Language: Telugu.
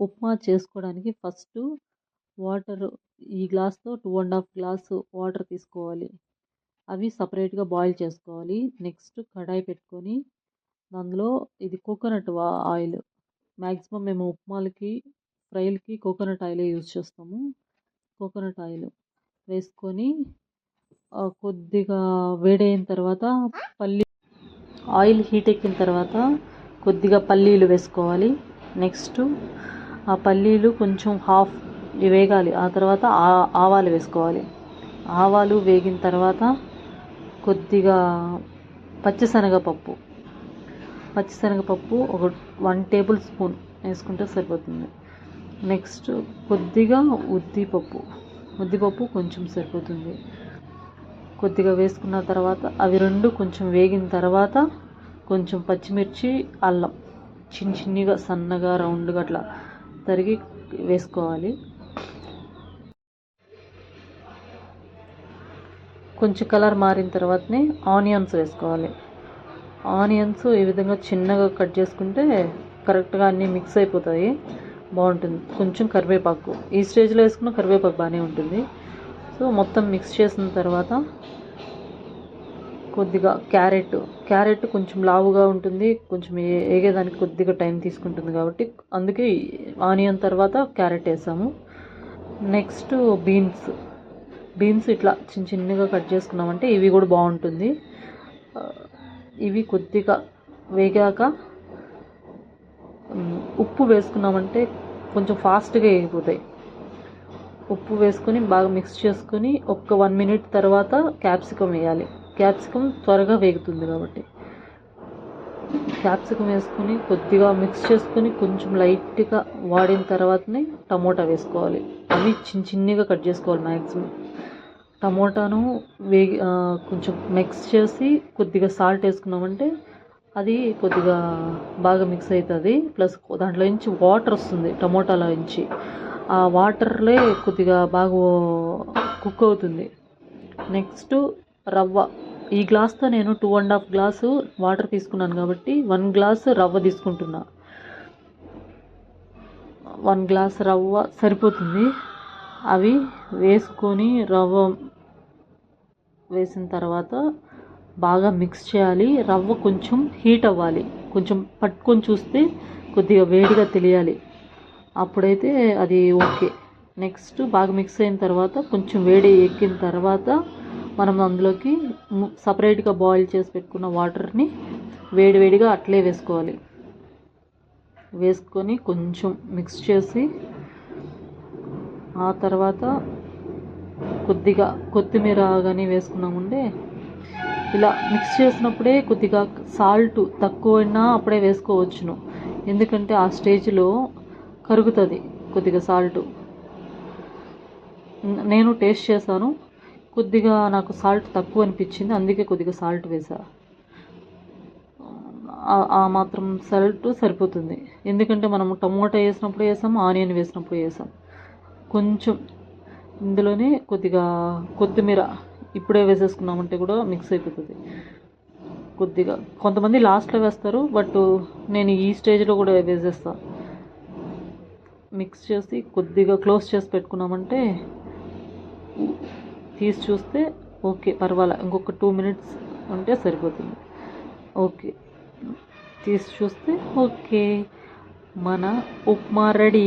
ఉప్మా చేసుకోవడానికి ఫస్టు వాటర్ ఈ గ్లాస్‌తో 2 ½ గ్లాసు వాటర్ తీసుకోవాలి. అవి సెపరేట్‌గా బాయిల్ చేసుకోవాలి. నెక్స్ట్ కడాయి పెట్టుకొని అందులో ఇది కోకోనట్ ఆయిల్. మాక్సిమం మేము ఉప్మాలకి, ఫ్రైలకి కోకోనట్ ఆయిలే యూజ్ చేస్తాము. కోకోనట్ ఆయిల్ వేసుకొని కొద్దిగా వేడైన తర్వాత ఆయిల్ హీట్ ఎక్కిన తర్వాత కొద్దిగా పల్లీలు వేసుకోవాలి. నెక్స్ట్ ఆ పల్లీలు కొంచెం వేగాలి. ఆ తర్వాత ఆవాలు వేసుకోవాలి. ఆవాలు వేగిన తర్వాత కొద్దిగా పచ్చిశనగపప్పు ఒక 1 టేబుల్ స్పూన్ వేసుకుంటే సరిపోతుంది. నెక్స్ట్ కొద్దిగా ఉద్దిపప్పు కొంచెం సరిపోతుంది. కొద్దిగా వేసుకున్న తర్వాత అవి రెండు కొంచెం వేగిన తర్వాత కొంచెం పచ్చిమిర్చి, అల్లం చిన్నగా సన్నగా రౌండ్గా అట్లా తరిగి వేసుకోవాలి. కొంచెం కలర్ మారిన తర్వాతనే ఆనియన్స్ వేసుకోవాలి. ఆనియన్స్ ఈ విధంగా చిన్నగా కట్ చేసుకుంటే కరెక్ట్గా అన్నీ మిక్స్ అయిపోతాయి, బాగుంటుంది. కొంచెం కరివేపాకు ఈ స్టేజ్లో వేసుకున్న కరివేపాకు బాగానే ఉంటుంది. సో మొత్తం మిక్స్ చేసిన తర్వాత కొద్దిగా క్యారెట్ కొంచెం లావుగా ఉంటుంది, కొంచెం వేగేదానికి కొద్దిగా టైం తీసుకుంటుంది కాబట్టి అందుకే ఆనియన్ తర్వాత క్యారెట్ వేసాము. నెక్స్ట్ బీన్స్ ఇట్లా చిన్నగా కట్ చేసుకున్నామంటే ఇవి కూడా బాగుంటుంది. ఇవి కొద్దిగా వేగాక ఉప్పు వేసుకున్నామంటే కొంచెం ఫాస్ట్గా వేగిపోతాయి. ఉప్పు వేసుకొని బాగా మిక్స్ చేసుకొని ఒక 1 మినిట్ తర్వాత క్యాప్సికమ్ వేయాలి. క్యాప్సికమ్ త్వరగా వేగుతుంది కాబట్టి క్యాప్సికమ్ వేసుకొని కొద్దిగా మిక్స్ చేసుకొని కొంచెం లైట్గా వాడిన తర్వాతనే టమోటా వేసుకోవాలి. అవి చిన్నగా కట్ చేసుకోవాలి. మ్యాక్సిమం టమోటాను కొంచెం మిక్స్ చేసి కొద్దిగా సాల్ట్ వేసుకున్నామంటే అది కొద్దిగా బాగా మిక్స్ అవుతుంది. ప్లస్ దాంట్లో నుంచి వాటర్ వస్తుంది టమోటాలో నుంచి. ఆ వాటర్లే కొద్దిగా బాగా కుక్ అవుతుంది. నెక్స్ట్ రవ్వ ఈ గ్లాస్తో నేను 2 ½ గ్లాసు వాటర్ తీసుకున్నాను కాబట్టి 1 గ్లాసు రవ్వ తీసుకుంటున్నా. 1 గ్లాస్ రవ్వ సరిపోతుంది. అవి వేసుకొని రవ్వ వేసిన తర్వాత బాగా మిక్స్ చేయాలి. రవ్వ కొంచెం హీట్ అవ్వాలి. కొంచెం పట్టుకొని చూస్తే కొద్దిగా వేడిగా తెలియాలి, అప్పుడైతే అది ఓకే. నెక్స్ట్ బాగా మిక్స్ అయిన తర్వాత కొంచెం వేడి ఎక్కిన తర్వాత మనం అందులోకి సపరేట్గా బాయిల్ చేసి పెట్టుకున్న వాటర్ని వేడివేడిగా అట్లే వేసుకోవాలి. వేసుకొని కొంచెం మిక్స్ చేసి ఆ తర్వాత కొద్దిగా కొత్తిమీర కానీ వేసుకున్నామంటే ఇలా మిక్స్ చేసినప్పుడే కొద్దిగా సాల్ట్ తక్కువైనా అప్పుడే వేసుకోవచ్చును. ఎందుకంటే ఆ స్టేజ్లో కరుగుతుంది కొద్దిగా సాల్ట్. నేను టేస్ట్ చేశాను, కొద్దిగా నాకు సాల్ట్ తక్కువ అనిపించింది, అందుకే కొద్దిగా సాల్ట్ వేసా. ఆ మాత్రం సాల్ట్ సరిపోతుంది. ఎందుకంటే మనము టమోటా వేసినప్పుడు వేసాము, ఆనియన్ వేసినప్పుడు వేసాం. కొంచెం ఇందులోనే కొద్దిగా కొత్తిమీర ఇప్పుడే వేసేసుకున్నామంటే కూడా మిక్స్ అయిపోతుంది. కొద్దిగా కొంతమంది లాస్ట్లో వేస్తారు, బట్ నేను ఈ స్టేజ్లో కూడా వేసేస్తాను. మిక్స్ చేసి కొద్దిగా క్లోజ్ చేసి పెట్టుకున్నామంటే తీసి చూస్తే ఓకే, పర్వాలే, ఇంకొక 2 మినిట్స్ ఉంటే సరిపోతుంది. ఓకే, తీసి చూస్తే ఓకే, మన ఉప్మా రెడీ.